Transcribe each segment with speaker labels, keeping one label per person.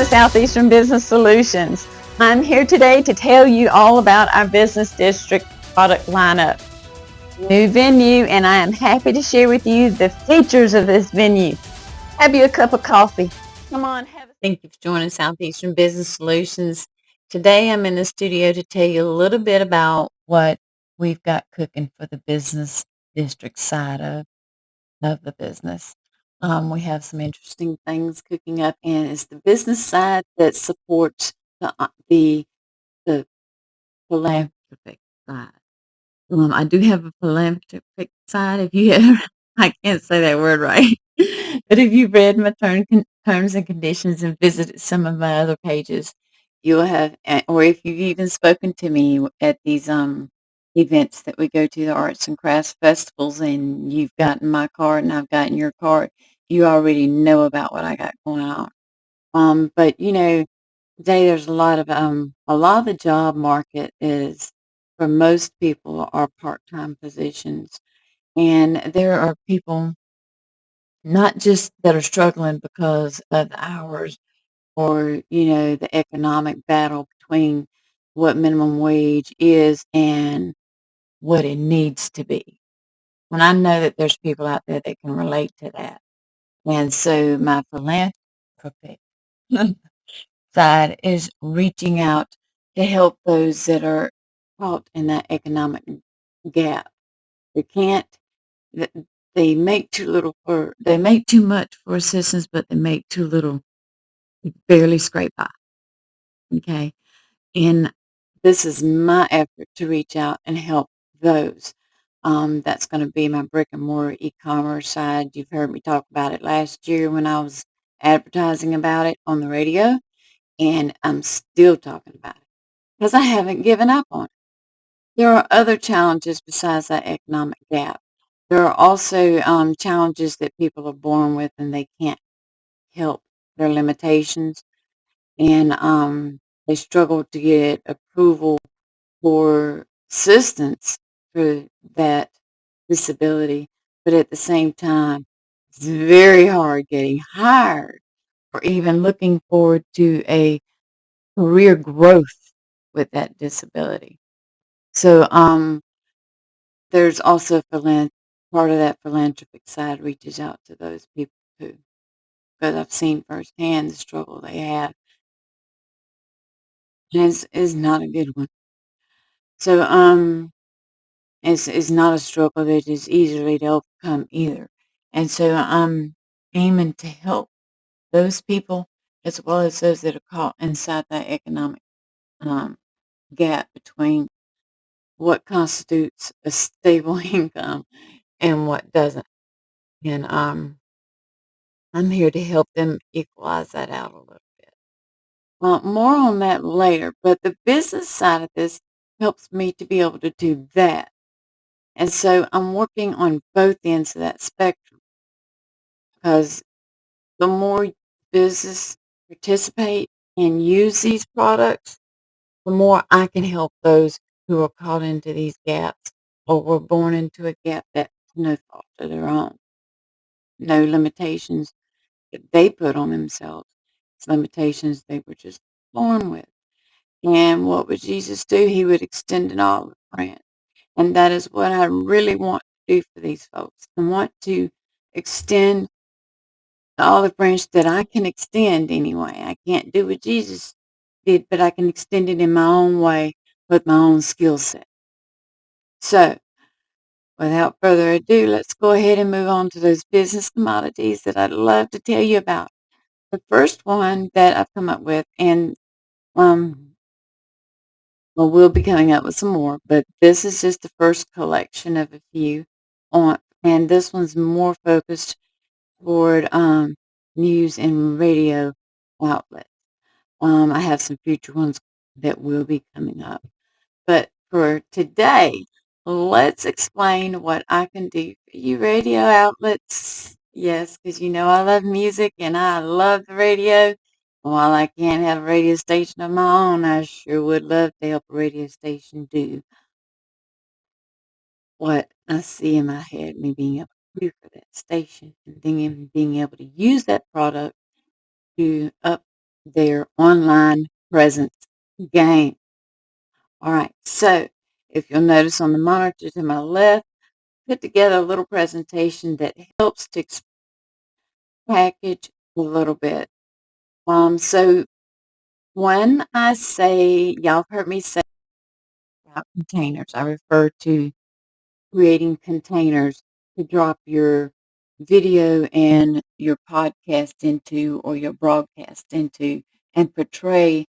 Speaker 1: to Southeastern Business Solutions. I'm here today to tell you all about our business district product lineup. New venue, and I am happy to share with you the features of this venue. Have you a cup of coffee? Come on, have a Thank you for joining Southeastern Business Solutions. Today I'm in the studio to tell you a little bit about what we've got cooking for the business district side of the business. We have some interesting things cooking up, and it's the business side that supports the philanthropic side. I do have a philanthropic side. If you ever, I can't say that word right, but if you've read my terms and conditions and visited some of my other pages, you'll have, or if you've even spoken to me at these events that we go to, the arts and crafts festivals, and you've gotten my card and I've gotten your card, you already know about what I got going on. But today there's a lot of the job market is for most people are part-time positions, and there are people not just that are struggling because of the hours or the economic battle between what minimum wage is and what it needs to be. And I know that there's people out there that can relate to that. And so my philanthropic side is reaching out to help those that are caught in that economic gap. They can't, th- they make too little they make too much for assistance, but they make too little, barely scrape by. Okay. And this is my effort to reach out and help those. That's going to be my brick and mortar e-commerce side. You've heard me talk about it last year when I was advertising about it on the radio, and I'm still talking about it because I haven't given up on it. There are other challenges besides that economic gap. There are also challenges that people are born with and they can't help their limitations, and they struggle to get approval for assistance for that disability. But at the same time, it's very hard getting hired or even looking forward to a career growth with that disability. So there's also part of that philanthropic side reaches out to those people too, because I've seen firsthand the struggle they have, and it's not a good one. So it's not a struggle that is easily to overcome either. And so I'm aiming to help those people as well as those that are caught inside that economic um, gap between what constitutes a stable income and what doesn't. And I'm here to help them equalize that out a little bit. Well, more on that later, but the business side of this helps me to be able to do that. And so I'm working on both ends of that spectrum because the more business participate and use these products, the more I can help those who are caught into these gaps or were born into a gap that's no fault of their own, no limitations that they put on themselves. It's limitations they were just born with. And what would Jesus do? He would extend an olive branch. And that is what I really want to do for these folks. I want to extend the olive branch that I can extend anyway. I can't do what Jesus did, but I can extend it in my own way with my own skill set. So, without further ado, let's go ahead and move on to those business commodities that I'd love to tell you about. The first one that I've come up with, and um, well, we'll be coming up with some more, but this is just the first collection of a few on, and this one's more focused toward news and radio outlets. I have some future ones that will be coming up. But for today, let's explain what I can do for you radio outlets. Yes, because I love music and I love the radio. While I can't have a radio station of my own, I sure would love to help a radio station do what I see in my head, me being able to do for that station and then being able to use that product to up their online presence game. All right, so if you'll notice on the monitor to my left, put together a little presentation that helps to package a little bit. So when I say, y'all have heard me say about containers, I refer to creating containers to drop your video and your podcast into or your broadcast into and portray,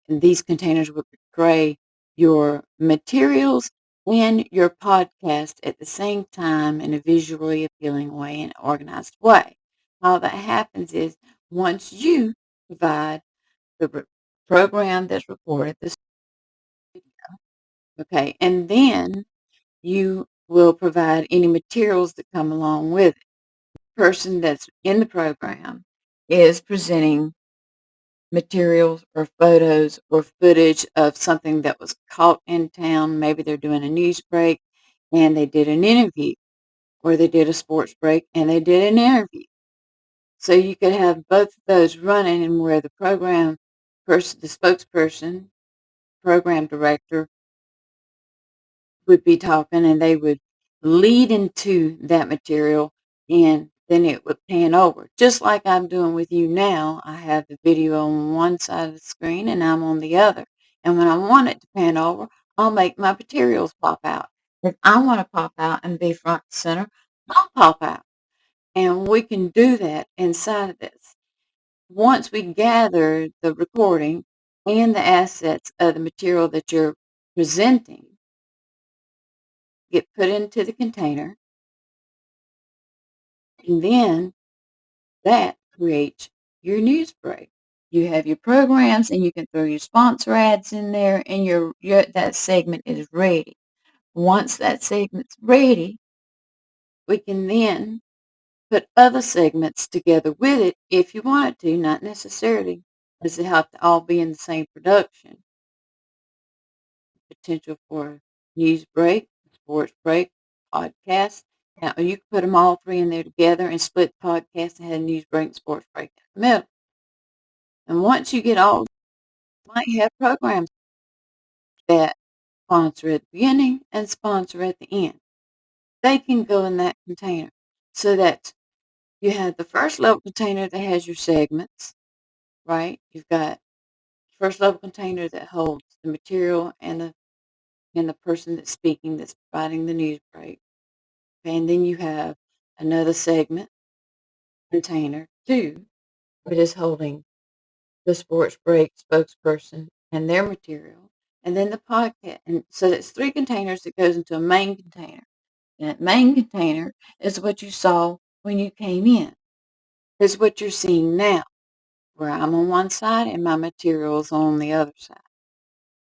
Speaker 1: and these containers will portray your materials and your podcast at the same time in a visually appealing way and organized way. How that happens is once you provide the program that's recorded, this video, okay, and then you will provide any materials that come along with it. The person that's in the program is presenting materials or photos or footage of something that was caught in town. Maybe they're doing a news break and they did an interview, or they did a sports break and they did an interview. So you could have both of those running, and where the program person, the spokesperson, program director would be talking and they would lead into that material, and then it would pan over. Just like I'm doing with you now, I have the video on one side of the screen and I'm on the other. And when I want it to pan over, I'll make my materials pop out. If I want to pop out and be front and center, I'll pop out. And we can do that inside of this. Once we gather the recording and the assets of the material that you're presenting, get put into the container, and then that creates your news break. You have your programs, and you can throw your sponsor ads in there, and that segment is ready. Once that segment's ready, we can then put other segments together with it if you wanted to, not necessarily does it have to all be in the same production. Potential for news break, sports break, podcast. Now, you could put them all three in there together and split the podcast and have news break and sports break in the middle. And once you get all, you might have programs that sponsor at the beginning and sponsor at the end. They can go in that container so that you have the first level container that has your segments, right? You've got first level container that holds the material and the person that's speaking, that's providing the news break. And then you have another segment container, two, that is holding the sports break spokesperson and their material, and then the podcast. And so that's three containers that goes into a main container. And that main container is what you saw when you came in. It's what you're seeing now, where I'm on one side and my materials on the other side.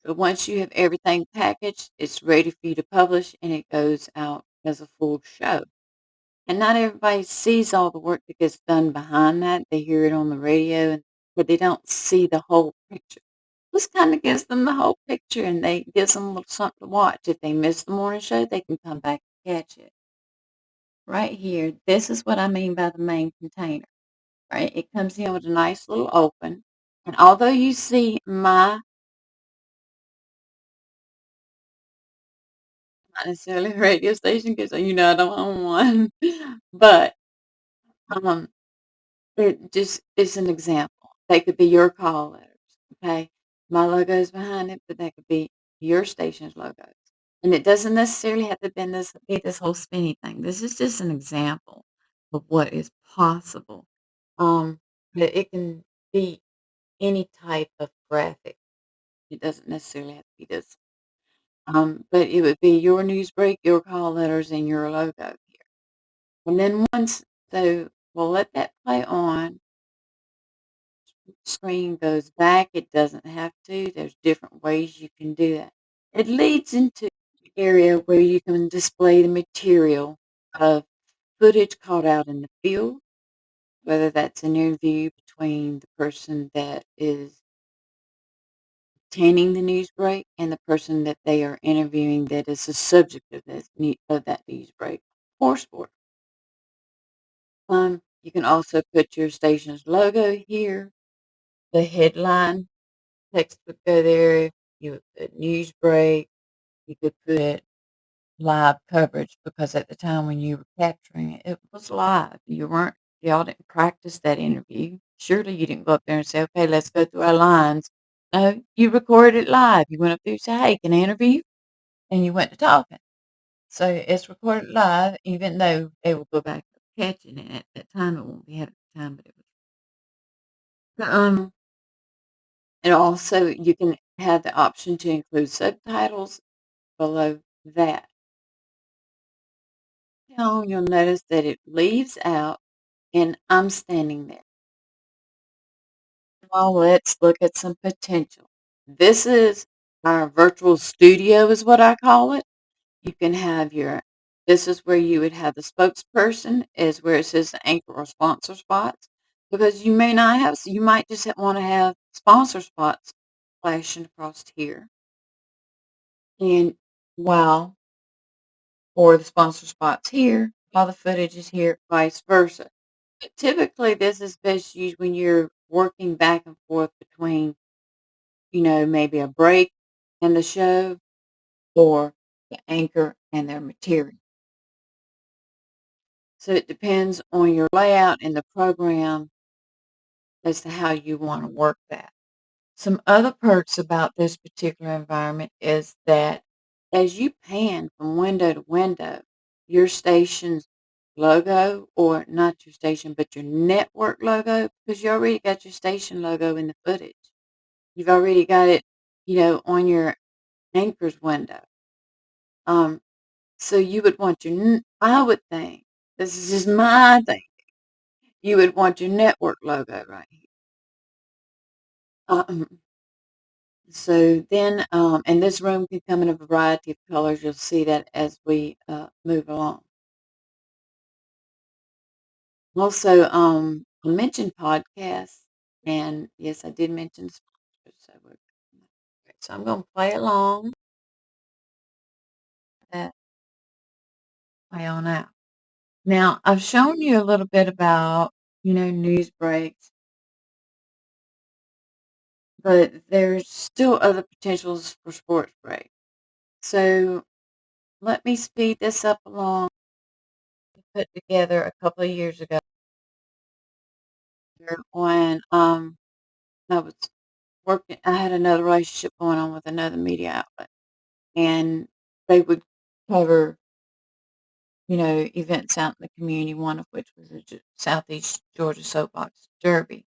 Speaker 1: But once you have everything packaged, it's ready for you to publish, and it goes out as a full show. And not everybody sees all the work that gets done behind that. They hear it on the radio, but they don't see the whole picture. This kind of gives them the whole picture, and they gives them a little something to watch. If they miss the morning show, they can come back and catch it. Right here, this is what I mean by the main container. Right, it comes in with a nice little open, and although you see my not necessarily a radio station, because you know I don't own one, but um, it just is an example. They could be your call letters, okay? My logo is behind it, but that could be your station's logo. And it doesn't necessarily have to be this whole spinny thing. This is just an example of what is possible. Um, but it can be any type of graphic. It doesn't necessarily have to be this. But it would be your news break, your call letters, and your logo here. And then so we'll let that play on. Screen goes back. It doesn't have to. There's different ways you can do that. It leads into the area where you can display the material of footage caught out in the field, whether that's an interview between the person that is attending the news break and the person that they are interviewing that is the subject of that news break or sport. You can also put your station's logo here. the headline text would go there. You would put news break. You could put live coverage because at the time when you were capturing it, it was live. You weren't, y'all didn't practice that interview. Surely you didn't go up there and say, okay, let's go through our lines. No, you recorded it live. You went up there and said, hey, can I interview you? And you went to talking. So it's recorded live, even though they will go back to catching it at that time. It won't be at the time, but it was. And also you can have the option to include subtitles below that. Now you'll notice that it leaves out, and I'm standing there. Well, let's look at some potential. This is our virtual studio is what I call it. You can have this is where you would have the spokesperson is where it says the anchor or sponsor spots because you may not have, you might just want to have sponsor spots flashing across here. And while, or the sponsor spots here, while the footage is here, vice versa. But typically this is best used when you're working back and forth between, maybe a break in the show or the anchor and their material. So it depends on your layout in the program as to how you want to work that. Some other perks about this particular environment is that as you pan from window to window, your station's logo, or not your station, but your network logo, because you already got your station logo in the footage. You've already got it, on your anchor's window. So you would want I would think, this is just my thing, you would want your network logo right here. So then, and this room can come in a variety of colors. You'll see that as we move along. Also, I mentioned podcasts, and yes, I did mention sponsors. So I'm going to play along that way on out. Now, I've shown you a little bit about, news breaks, but there's still other potentials for sports breaks. So let me speed this up along. Put together a couple of years ago when I was working. I had another relationship going on with another media outlet, and they would cover, events out in the community. One of which was the Southeast Georgia Soapbox Derby,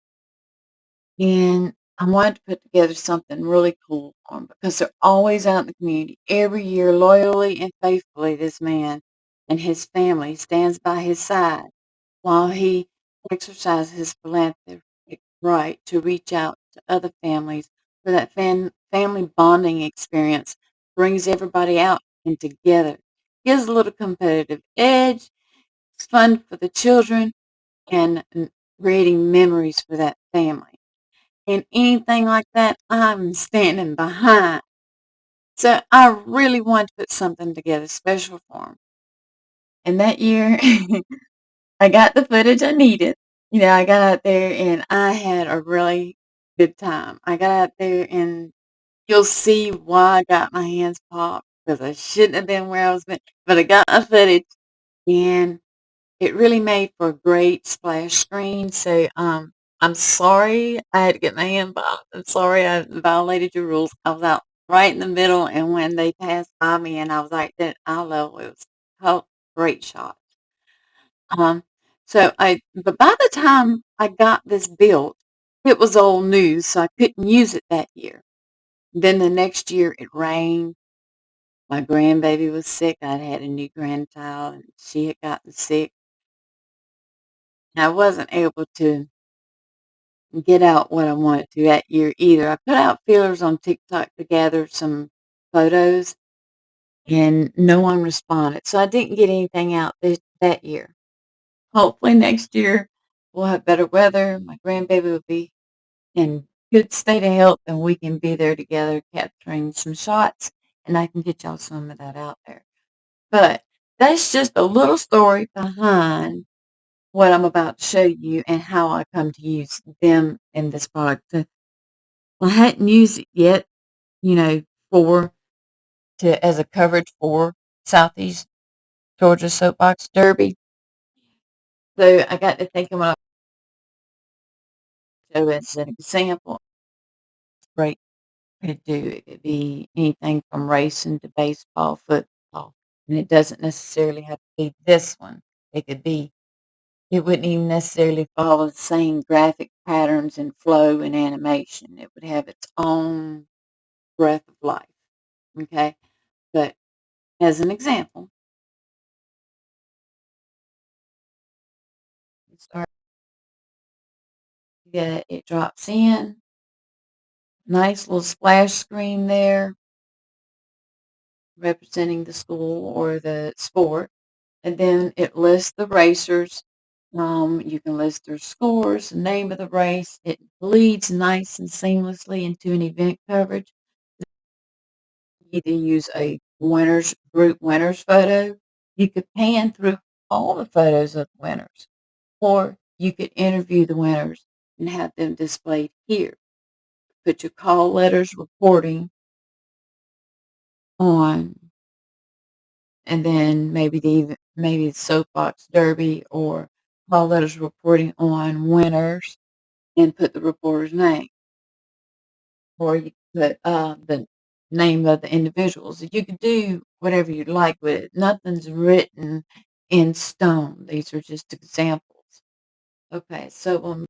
Speaker 1: and I wanted to put together something really cool for them because they're always out in the community every year, loyally and faithfully. This man and his family stands by his side while he exercises his philanthropic right to reach out to other families for that family bonding experience, brings everybody out and together, gives a little competitive edge, it's fun for the children, and creating memories for that family. And anything like that, I'm standing behind. So I really wanted to put something together special for them. And that year, I got the footage I needed. I got out there and I had a really good time. I got out there and you'll see why I got my hands popped because I shouldn't have been where I was been, but I got my footage and it really made for a great splash screen. So I'm sorry I had to get my hand popped. I'm sorry I violated your rules. I was out right in the middle, and when they passed by me and I was like that eye level, it was a great shot. Um, but by the time I got this built, it was old news, so I couldn't use it that year. Then the next year it rained. My grandbaby was sick. I'd had a new grandchild, and she had gotten sick. And I wasn't able to get out what I wanted to that year either. I put out feelers on TikTok to gather some photos, and no one responded. So I didn't get anything out that year. Hopefully next year we'll have better weather. My grandbaby will be in good state of health and we can be there together capturing some shots, and I can get y'all some of that out there. But that's just a little story behind what I'm about to show you and how I come to use them in this product. So I hadn't used it yet, you know, for as a coverage for Southeast Georgia Soapbox Derby. So I got to thinking when I show it as an example, great could do. It could be anything from racing to baseball, football, and it doesn't necessarily have to be this one. It could be. It wouldn't even necessarily follow the same graphic patterns and flow and animation. It would have its own breath of life. Okay, but as an example, you start. Yeah, it drops in. Nice little splash screen there representing the school or the sport. And then it lists the racers. You can list their scores, the name of the race. It bleeds nice and seamlessly into an event coverage. You either use a group winners photo. You could pan through all the photos of the winners, or you could interview the winners and have them displayed here. Put your call letters reporting on, and then maybe the soapbox derby or call letters reporting on winners and put the reporter's name, or you could put the name of the individuals. You could do whatever you'd like with it. Nothing's written in stone. These are just examples. Okay, so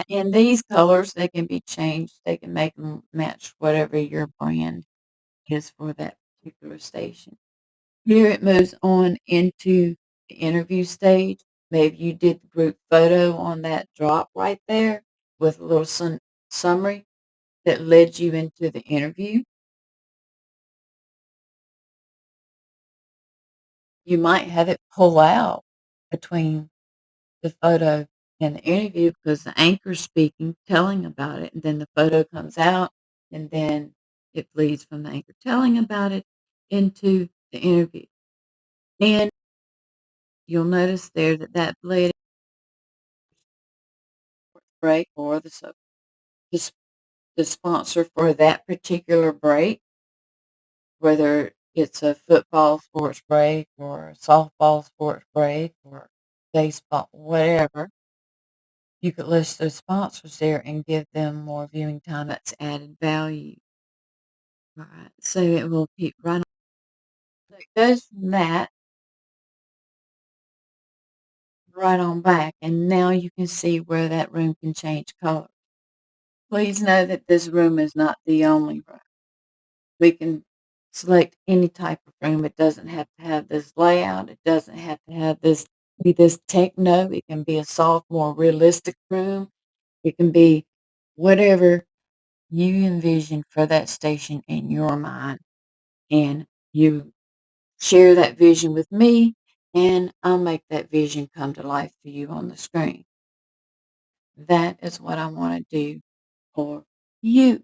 Speaker 1: in these colors, they can be changed. They can make them match whatever your brand is for that particular station. Here it moves on into the interview stage. Maybe you did the group photo on that drop right there with a little summary that led you into the interview. You might have it pull out between the photo and the interview because the anchor's speaking, telling about it, and then the photo comes out, and then it bleeds from the anchor telling about it into the interview. And you'll notice there that that bled break or the, the sponsor for that particular break, whether it's a football sports break or a softball sports break or baseball, whatever. You could list those sponsors there and give them more viewing time. That's added value. All right, so it will keep right on. So it goes from that right on back, and now you can see where that room can change color. Please know that this room is not the only room. We can select any type of room. It doesn't have to have this layout. It doesn't have to have this techno. It can be a soft, more realistic room. It can be whatever you envision for that station in your mind. And you share that vision with me, and I'll make that vision come to life for you on the screen. That is what I want to do for you.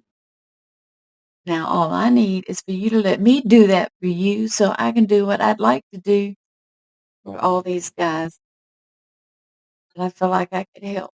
Speaker 1: Now, all I need is for you to let me do that for you so I can do what I'd like to do for all these guys that I feel like I could help.